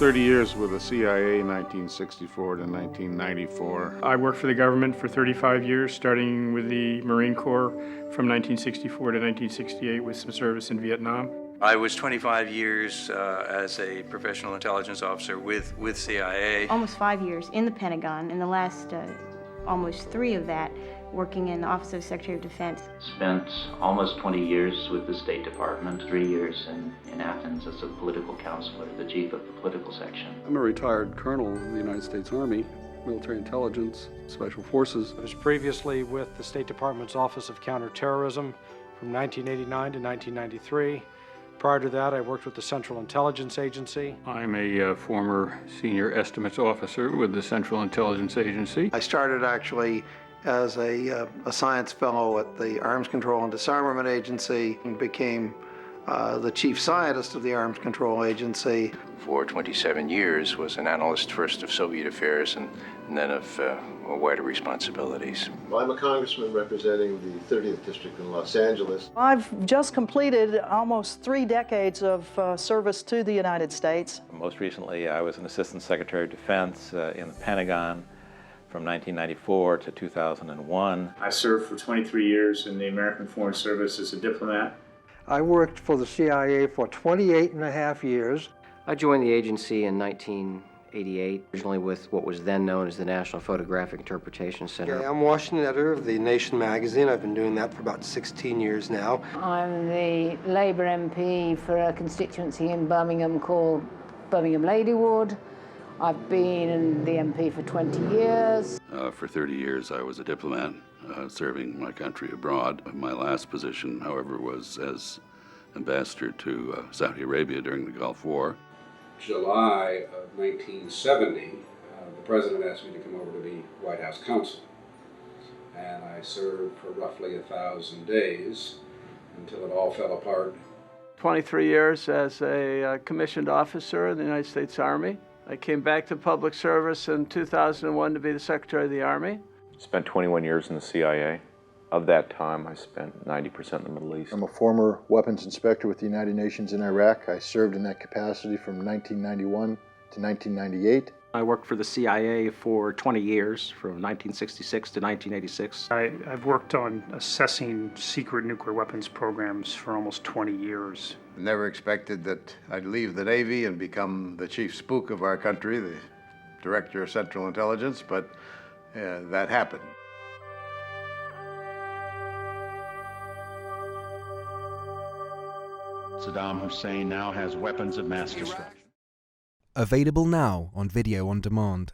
30 years with the CIA, 1964 to 1994. I worked for the government for 35 years, starting with the Marine Corps from 1964 to 1968 with some service in Vietnam. I was 25 years as a professional intelligence officer with CIA. Almost 5 years in the Pentagon, and the last almost 3 of that working in the Office of Secretary of Defense. Spent almost 20 years with the State Department, 3 years in Athens as a political counselor, the chief of the political section. I'm a retired colonel in the United States Army, military intelligence, special forces. I was previously with the State Department's Office of Counterterrorism from 1989 to 1993. Prior to that, I worked with the Central Intelligence Agency. I'm a former senior estimates officer with the Central Intelligence Agency. I started actually as a science fellow at the Arms Control and Disarmament Agency and became the chief scientist of the Arms Control Agency. For 27 years was an analyst first of Soviet affairs and then of wider responsibilities. Well, I'm a congressman representing the 30th District in Los Angeles. I've just completed almost 3 decades of service to the United States. Most recently, I was an Assistant Secretary of Defense in the Pentagon from 1994 to 2001. I served for 23 years in the American Foreign Service as a diplomat. I worked for the CIA for 28 and a half years. I joined the agency in 1988, originally with what was then known as the National Photographic Interpretation Center. I'm Washington editor of The Nation magazine. I've been doing that for about 16 years now. I'm the Libre MP for a constituency in Birmingham called Birmingham Lady Ward. I've been the MP for 20 years. For 30 years I was a diplomat serving my country abroad. My last position, however, was as ambassador to Saudi Arabia during the Gulf War. July of 1970, the president asked me to come over to be White House counsel. And I served for roughly 1,000 days until it all fell apart. 23 years as a commissioned officer in the United States Army. I came back to public service in 2001 to be the Secretary of the Army. Spent 21 years in the CIA. Of that time, I spent 90% in the Middle East. I'm a former weapons inspector with the United Nations in Iraq. I served in that capacity from 1991 to 1998. I worked for the CIA for 20 years, from 1966 to 1986. I've worked on assessing secret nuclear weapons programs for almost 20 years. Never expected that I'd leave the Navy and become the chief spook of our country, the director of Central Intelligence, but that happened. Saddam Hussein now has weapons of mass destruction. Available now on video on demand.